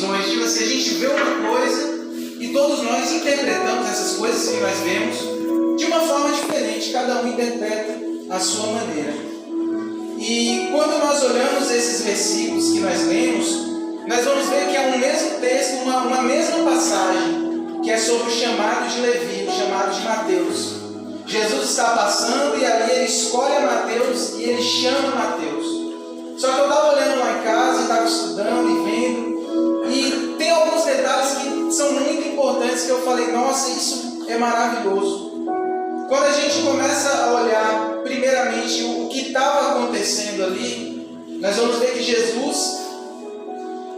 visões. Tipo assim, a gente vê uma coisa e todos nós interpretamos essas coisas que nós vemos de uma forma diferente. Cada um interpreta a sua maneira. E quando nós olhamos esses versículos que nós lemos, nós vamos ver que é um mesmo texto, uma mesma passagem, que é sobre o chamado de Levi, o chamado de Mateus. Jesus está passando e ali ele escolhe a Mateus e ele chama Mateus. Só que eu estava olhando lá em casa, estava estudando e vendo, e tem alguns detalhes que são muito importantes que eu falei, nossa, isso é maravilhoso. Quando a gente começa a olhar primeiramente o que estava acontecendo ali, nós vamos ver que Jesus,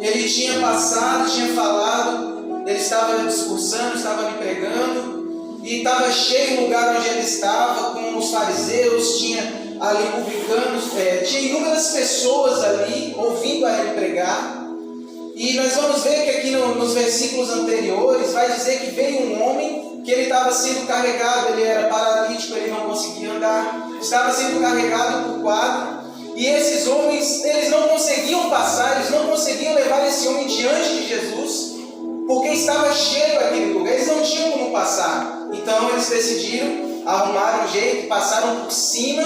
ele tinha passado, tinha falado, ele estava discursando, estava me pregando, e estava cheio o lugar onde ele estava, com os fariseus, tinha ali publicanos, tinha inúmeras pessoas ali ouvindo a ele pregar. E nós vamos ver que aqui nos versículos anteriores vai dizer que veio um homem que ele estava sendo carregado, ele era paralítico, ele não conseguia andar, estava sendo carregado por quadro. E esses homens, eles não conseguiam passar, eles não conseguiam levar esse homem diante de Jesus, porque estava cheio aquele lugar, eles não tinham como passar. Então eles decidiram arrumar um jeito, passaram por cima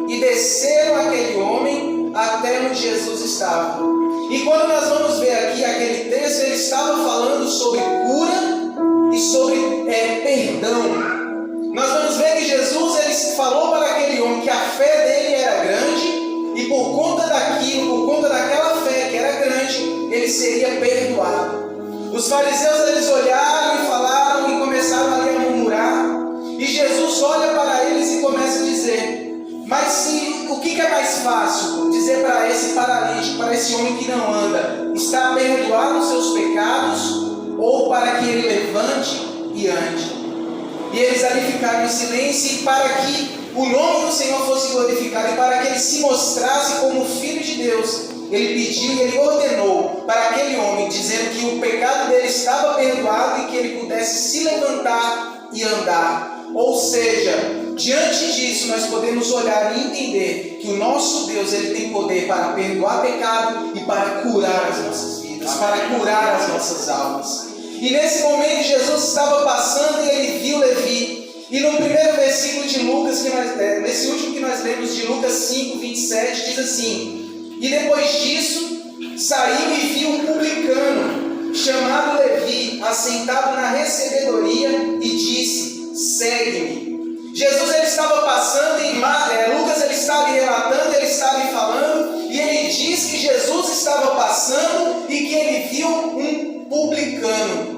e desceram aquele homem até onde Jesus estava. E quando nós vamos ver aqui aquele texto, ele estava falando sobre cura e sobre perdão. Nós vamos ver que Jesus ele falou para aquele homem que a fé dele era grande e por conta daquilo, por conta daquela fé que era grande, ele seria perdoado. Os fariseus eles olharam e falaram e começaram ali a murmurar. E Jesus olha para eles e começa a dizer: mas o que é mais fácil? Dizer para esse paralítico, para esse homem que não anda, está perdoado os seus pecados, ou para que ele levante e ande? E eles ali ficaram em silêncio, e para que o nome do Senhor fosse glorificado e para que ele se mostrasse como Filho de Deus, ele pediu e ele ordenou para aquele homem, dizendo que o pecado dele estava perdoado e que ele pudesse se levantar e andar. Ou seja, diante disso nós podemos olhar e entender que o nosso Deus ele tem poder para perdoar pecado e para curar as nossas vidas, para curar as nossas almas. E nesse momento Jesus estava passando e ele viu Levi. E no primeiro versículo de Lucas, nesse último que nós lemos, de Lucas 5, 27, diz assim: e depois disso, saiu e viu um publicano, chamado Levi, assentado na recebedoria, e disse: segue-me. Jesus ele estava passando, e Lucas ele estava relatando, ele estava falando, e ele diz que Jesus estava passando e que ele viu um publicano.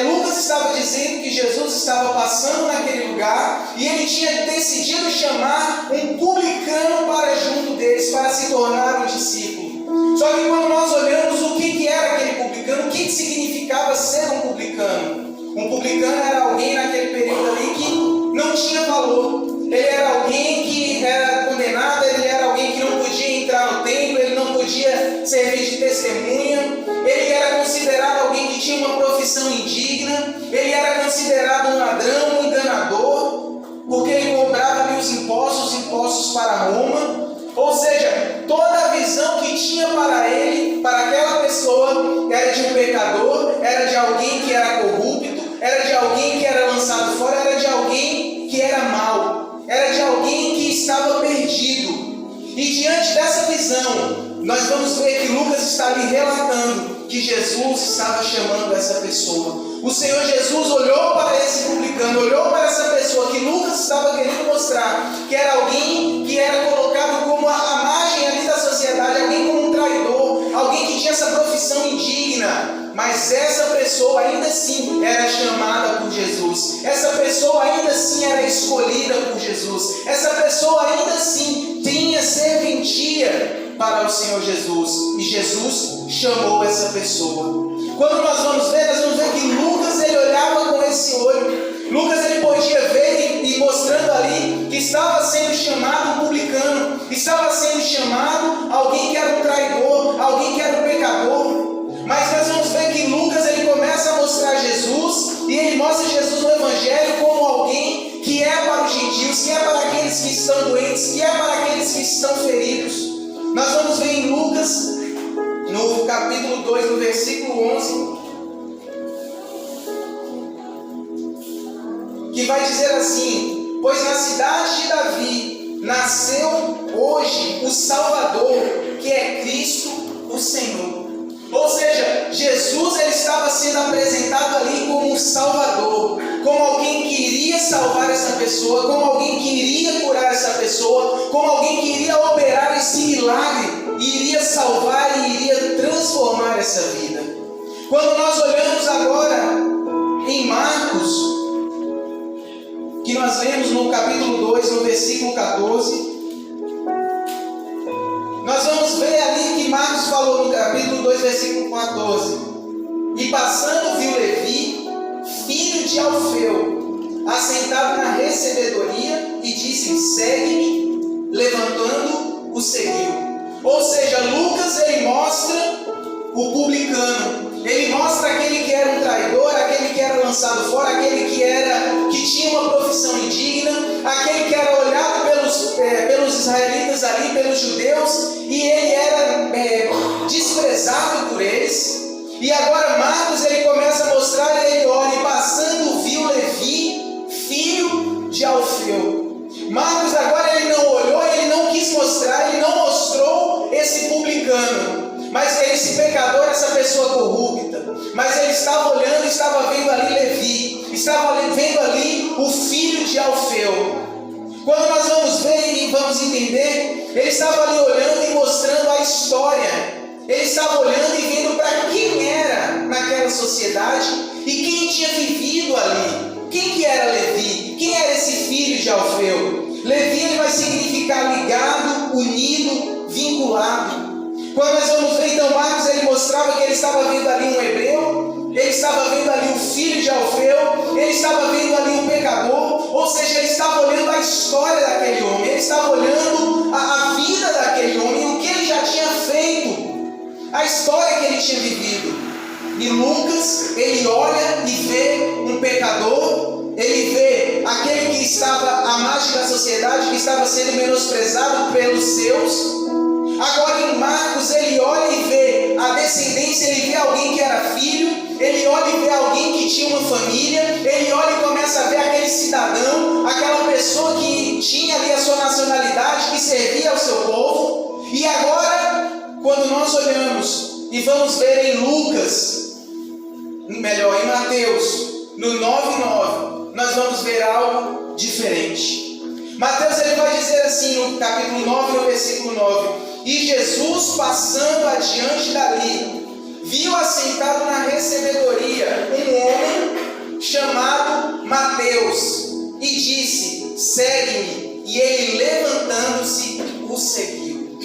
Lucas estava dizendo que Jesus estava passando naquele lugar e ele tinha decidido chamar um publicano para junto deles, para se tornar um discípulo. Só que quando nós olhamos o que era aquele publicano, o que significava ser um publicano? Um publicano era alguém naquele período ali que não tinha valor. Ele era alguém que era condenado, ele era alguém que não podia entrar no templo, ele não podia servir de testemunha, ele era considerado alguém que tinha uma profissão indigna, ele era considerado um ladrão, um enganador, porque ele cobrava ali os impostos para Roma. Ou seja, toda a visão que tinha para ele, para aquela pessoa, era de um pecador, era de alguém que era corrupto, era de alguém que era lançado fora, era de alguém que era mau, era de alguém que estava perdido. E diante dessa visão, nós vamos ver que Lucas está ali relatando que Jesus estava chamando essa pessoa. O Senhor Jesus olhou para esse publicano, olhou para essa pessoa que Lucas estava querendo mostrar, que era alguém que era colocado como a margem ali da sociedade, alguém como um traidor, alguém que tinha essa profissão indigna. Mas essa pessoa ainda assim era chamada por Jesus. Essa pessoa ainda assim era escolhida por Jesus. Essa pessoa ainda assim tinha serventia para o Senhor Jesus. E Jesus chamou essa pessoa. Quando nós vamos ver que Lucas ele olhava com esse olho. Lucas ele podia ver e mostrando ali que estava sendo chamado um publicano. Estava sendo chamado alguém que era um traidor, alguém que era um pecador. Mas nós vamos ver que Lucas ele começa a mostrar Jesus e ele mostra Jesus no Evangelho como alguém que é para os gentios, que é para aqueles que estão doentes, que é para aqueles que estão feridos. Nós vamos ver em Lucas, no capítulo 2, no versículo versículo 11, que vai dizer assim: pois na cidade de Davi nasceu hoje o Salvador, que é Cristo o Senhor. Ou seja, Jesus ele estava sendo apresentado ali como um Salvador, como alguém que iria salvar essa pessoa, como alguém que iria curar essa pessoa, como alguém que iria operar esse milagre e iria salvar e iria transformar essa vida. Quando nós olhamos agora em Marcos, que nós lemos no capítulo 2, no versículo 14, nós vamos ver ali que Marcos falou no capítulo 2, versículo 14: e passando viu Levi, filho de Alfeu, assentado na recebedoria, e disse: segue-me, levantando o seguiu. Ou seja, Lucas ele mostra o publicano, ele mostra aquele que era um traidor, aquele que era lançado fora, aquele que tinha uma profissão indigna, aquele que era olhado pelos israelitas ali, pelos judeus, e ele era desprezado por eles. E agora Marcos ele começa a mostrar, ele olha, e passando viu Levi, filho de Alfeu. Marcos agora ele não olhou, ele não quis mostrar, ele não mostrou esse publicano, mas esse pecador, essa pessoa corrupta. Mas ele estava olhando, estava vendo ali Levi, estava vendo ali o filho de Alfeu. Quando nós vamos ver e vamos entender, ele estava ali olhando e mostrando a história. Ele estava olhando e vendo para quem era naquela sociedade e quem tinha vivido ali. Quem que era Levi? Quem era esse filho de Alfeu? Levi ele vai significar ligado, unido, vinculado. Quando nós vamos ver, então, Marcos ele mostrava que ele estava vendo ali um hebreu, ele estava vendo ali o filho de Alfeu, ele estava vendo ali um pecador, ou seja, ele estava olhando a história daquele homem, ele estava olhando a vida daquele homem, o que ele já tinha feito, a história que ele tinha vivido. E Lucas, ele olha e vê um pecador, ele vê aquele que estava à margem da sociedade, que estava sendo menosprezado pelos seus. Agora em Marcos ele olha e vê a descendência, ele vê alguém que era filho, ele olha e vê alguém que tinha uma família, ele olha e começa a ver aquele cidadão, aquela pessoa que tinha ali a sua nacionalidade, que servia ao seu povo. E agora, quando nós olhamos e vamos ver em Lucas, melhor, em Mateus, no 9:9, nós vamos ver algo diferente. Mateus ele vai dizer assim no capítulo 9, no versículo 9: e Jesus, passando adiante dali, viu assentado na recebedoria um homem chamado Mateus, e disse: segue-me. E ele, levantando-se, o seguiu.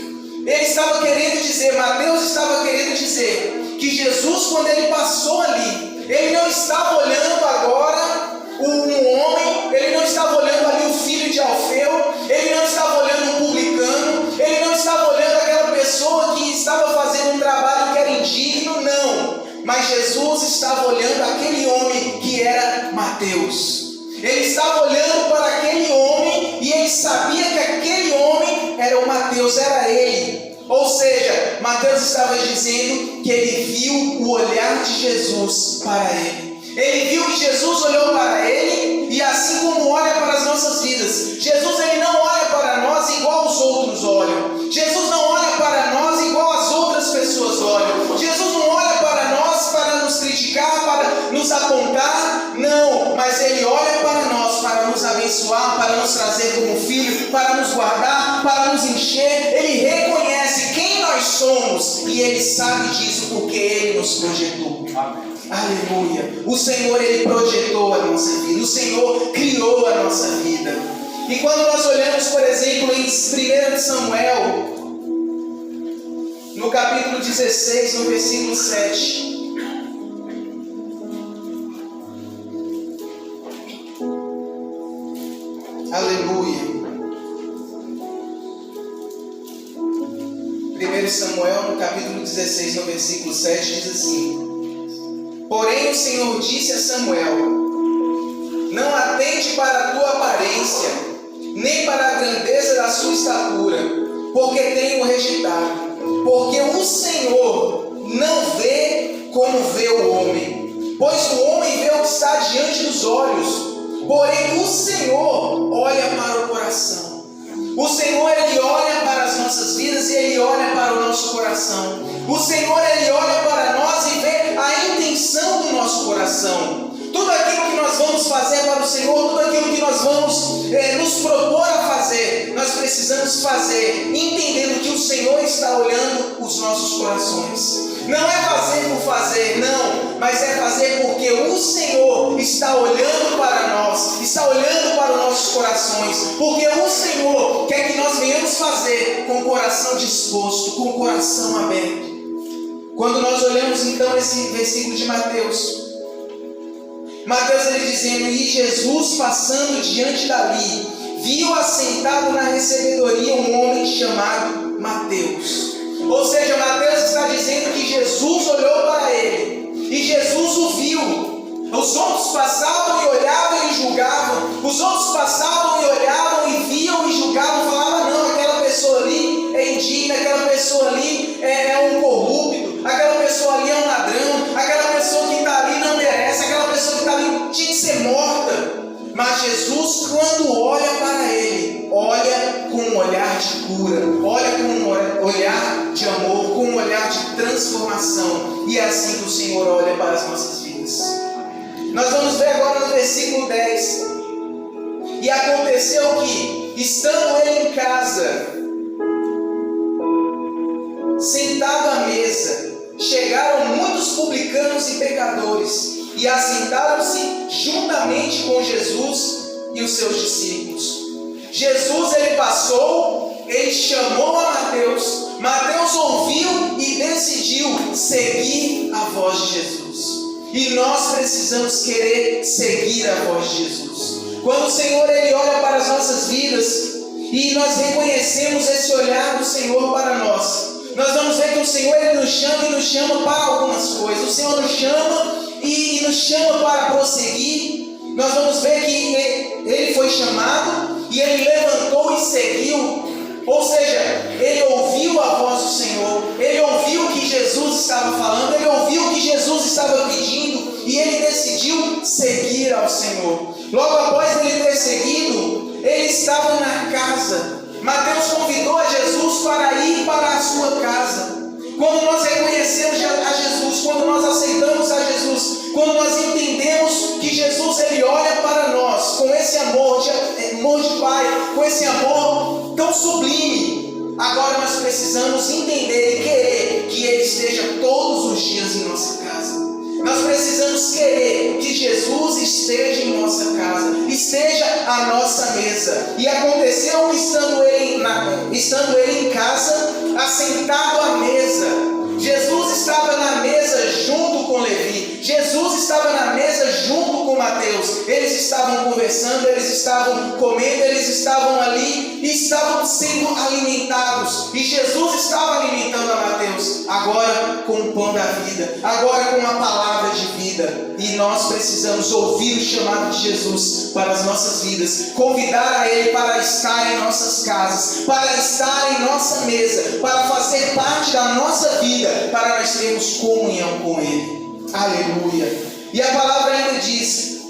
Ele estava querendo dizer, Mateus estava querendo dizer, que Jesus, quando ele passou ali, ele não estava olhando agora um homem, ele não estava olhando ali o filho de Alfeu, ele não estava olhando um publicano, ele não estava olhando aquela pessoa que estava fazendo um trabalho que era indigno, não. Mas Jesus estava olhando aquele homem que era Mateus. Ele estava olhando para aquele homem e ele sabia que aquele homem era o Mateus, era ele. Ou seja, Mateus estava dizendo que ele viu o olhar de Jesus para ele. Ele viu que Jesus olhou para ele, e assim como olha para as nossas vidas, Jesus ele não olha para nós igual os outros olham. Jesus não olha para nós igual as outras pessoas olham. Jesus não olha para nós para nos criticar, para nos apontar, não. Mas ele olha para nós para nos abençoar, para nos trazer como filho, para nos guardar, para nos encher. Ele reconhece quem nós somos e ele sabe disso porque ele nos projetou. Amém. Aleluia. O Senhor ele projetou a nossa vida, o Senhor criou a nossa vida. E quando nós olhamos, por exemplo, em 1 Samuel, no capítulo 16, no versículo 7. Aleluia. 1 Samuel, no capítulo 16, no versículo 7, diz assim: porém o Senhor disse a Samuel: não atente para a tua aparência, nem para a grandeza da sua estatura, porque tenho rejeitado. Porque o Senhor não vê os olhos, porém o Senhor olha para o coração. O Senhor, Ele olha para as nossas vidas e Ele olha para o nosso coração. O Senhor, Ele olha para nós e vê a intenção do nosso coração. Tudo aquilo que nós vamos fazer para o Senhor, tudo aquilo que nós vamos nos propor a fazer, nós precisamos fazer, entendendo que o Senhor está olhando os nossos corações. Não é fazer por fazer, não, mas é fazer porque o Senhor está olhando para nós, está olhando para os nossos corações, porque o Senhor quer que nós venhamos fazer com o coração disposto, com o coração aberto. Quando nós olhamos então esse versículo de Mateus ele dizendo: e Jesus, passando diante dali, viu assentado na recebedoria um homem chamado Mateus. Ou seja, Mateus está dizendo que Jesus olhou para ele e Jesus o viu. Os outros passavam e olhavam e julgavam. Os outros passavam e olhavam e viam e julgavam. Falavam: não, aquela pessoa ali é indigna, aquela pessoa ali é um corrupto, aquela pessoa ali é um ladrão, aquela pessoa que está ali não merece, aquela pessoa que está ali tinha que ser morta. Mas Jesus, quando olha para ele, olha com um olhar de cura, olha com um olhar de amor, com um olhar de transformação. E é assim que o Senhor olha para as nossas vidas. Nós vamos ver agora no versículo 10. E aconteceu que, estando ele em casa, sentado à mesa, chegaram muitos publicanos e pecadores e assentaram-se juntamente com Jesus e os seus discípulos. Jesus, ele passou, ele chamou a Mateus. Mateus ouviu e decidiu seguir a voz de Jesus. E nós precisamos querer seguir a voz de Jesus. Quando o Senhor, ele olha para as nossas vidas e nós reconhecemos esse olhar do Senhor para nós, nós vamos ver que o Senhor, ele nos chama e nos chama para algumas coisas. O Senhor nos chama e nos chama para prosseguir. Nós vamos ver que ele foi chamado e ele levantou e seguiu. Ou seja, ele ouviu a voz do Senhor, ele ouviu o que Jesus estava falando, ele ouviu o que Jesus estava pedindo e ele decidiu seguir ao Senhor. Logo após ele ter seguido, ele estava na casa. Mateus convidou a Jesus para ir para a sua casa. Quando nós reconhecemos a Jesus, quando nós aceitamos a Jesus, quando nós entendemos que Jesus, ele olha para nós com esse amor de Pai, com esse amor tão sublime, agora nós precisamos entender e querer que ele esteja todos os dias em nossa casa. Nós precisamos querer que Jesus esteja em nossa casa, esteja à nossa mesa. E aconteceu que estando ele em casa, assentado à mesa, Jesus estava na mesa junto com Levi, Jesus estava na mesa junto com Mateus. Eles estavam conversando, eles estavam comendo, eles estavam ali e estavam sendo alimentados. E Jesus estava alimentando a Mateus, agora com o pão da vida, agora com a palavra de vida. E nós precisamos ouvir o chamado de Jesus para as nossas vidas, convidar a Ele para estar em nossas casas, para estar em nossa mesa, para fazer parte da nossa vida, para nós termos comunhão com Ele. Aleluia. E a palavra ainda diz: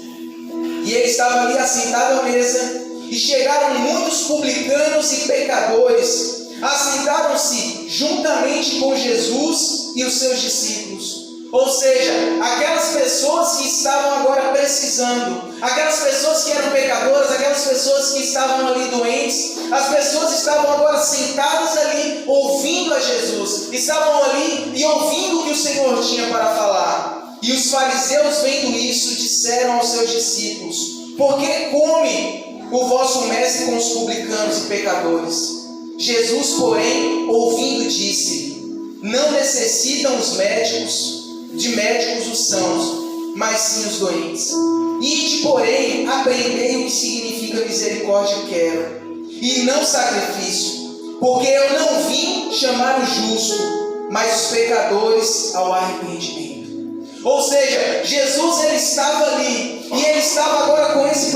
e ele estava ali assentado à mesa, e chegaram muitos publicanos e pecadores, assentaram-se juntamente com Jesus e os seus discípulos. Ou seja, aquelas pessoas que estavam agora precisando, aquelas pessoas que eram pecadoras, aquelas pessoas que estavam ali doentes, as pessoas estavam agora sentadas ali ouvindo a Jesus, estavam ali e ouvindo o que o Senhor tinha para falar. E os fariseus, vendo isso, disseram aos seus discípulos: por que come o vosso mestre com os publicanos e pecadores? Jesus, porém, ouvindo, disse: não necessitam de médicos os sãos, mas sim os doentes. Ide, porém, aprendei o que significa misericórdia quero, e não sacrifício, porque eu não vim chamar o justo, mas os pecadores ao arrependimento. Ou seja, Jesus, ele estava ali, e ele estava agora com esse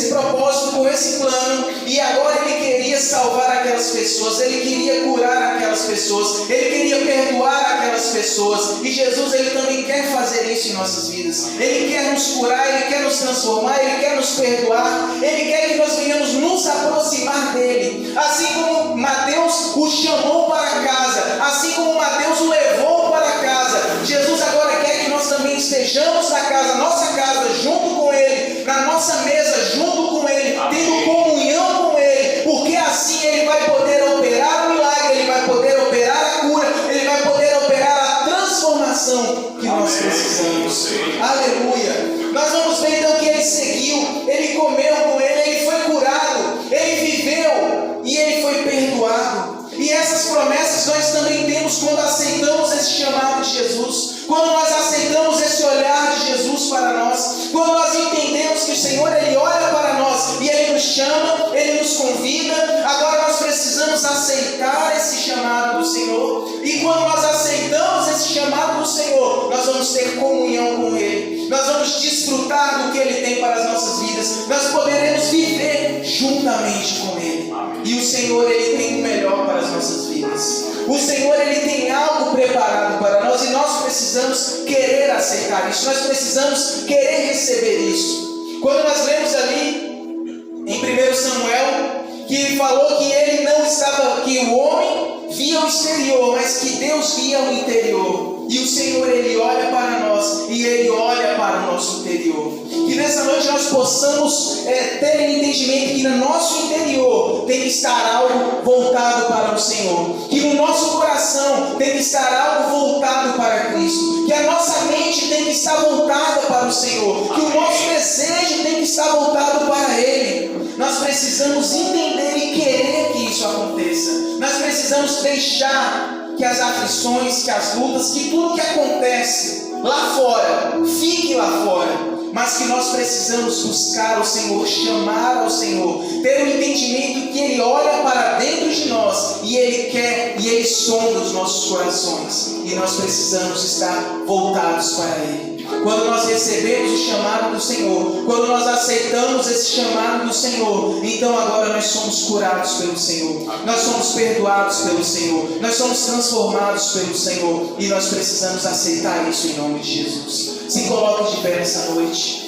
propósito, com esse plano, e agora ele queria salvar aquelas pessoas, ele queria curar aquelas pessoas, ele queria perdoar aquelas pessoas, e Jesus, ele também Ele quer fazer isso em nossas vidas. Ele quer nos curar, Ele quer nos transformar, Ele quer nos perdoar. Ele quer que nós venhamos nos aproximar dEle. Assim como Mateus o chamou para casa, assim como Mateus o levou para casa, Jesus agora quer que nós também estejamos na casa, nossa casa, junto com Ele, na nossa mesa, junto com Ele, tendo comunhão com Ele, porque assim Ele vai poder operar o milagre, Ele vai poder operar a cura, Ele vai poder operar a transformação que nós precisamos. Aleluia! Nós vamos ver então que Ele seguiu, Ele comeu com Ele, Ele foi curado, Ele viveu e Ele foi perdoado. E essas promessas nós também temos quando aceitamos esse chamado de Jesus, quando nós aceitamos esse olhar de Jesus para nós, quando nós entendemos que o Senhor Ele olha para nós e Ele nos chama, Ele nos convida. Agora nós precisamos aceitar esse chamado do Senhor, e quando nós aceitamos esse chamado do Senhor, nós vamos ter comunhão com Ele, nós vamos desfrutar do que Ele tem para as nossas vidas, nós poderemos viver juntamente com Ele. E o Senhor Ele tem o melhor para as nossas vidas. O Senhor Ele tem algo preparado para nós, e nós precisamos querer aceitar isso, nós precisamos querer receber isso. Quando nós lemos ali em 1 Samuel, que falou que ele não estava, que o homem via o exterior, mas que Deus via o interior. E o Senhor Ele olha para nós, e Ele olha para o nosso interior. Que nessa noite nós possamos ter um entendimento que no nosso interior tem que estar algo voltado para o Senhor, que no nosso coração tem que estar algo voltado para Cristo, que a nossa mente tem que estar voltada para o Senhor, que o nosso desejo tem que estar voltado para Ele. Nós precisamos entender e querer que isso aconteça. Nós precisamos deixar que as aflições, que as lutas, que tudo que acontece lá fora, fique lá fora. Mas que nós precisamos buscar o Senhor, chamar ao Senhor, ter um entendimento que Ele olha para dentro de nós, e Ele quer, e Ele sonda os nossos corações, e nós precisamos estar voltados para Ele. Quando nós recebemos o chamado do Senhor, quando nós aceitamos esse chamado do Senhor, então agora nós somos curados pelo Senhor, nós somos perdoados pelo Senhor, nós somos transformados pelo Senhor, e nós precisamos aceitar isso em nome de Jesus. Se coloque de pé nessa noite.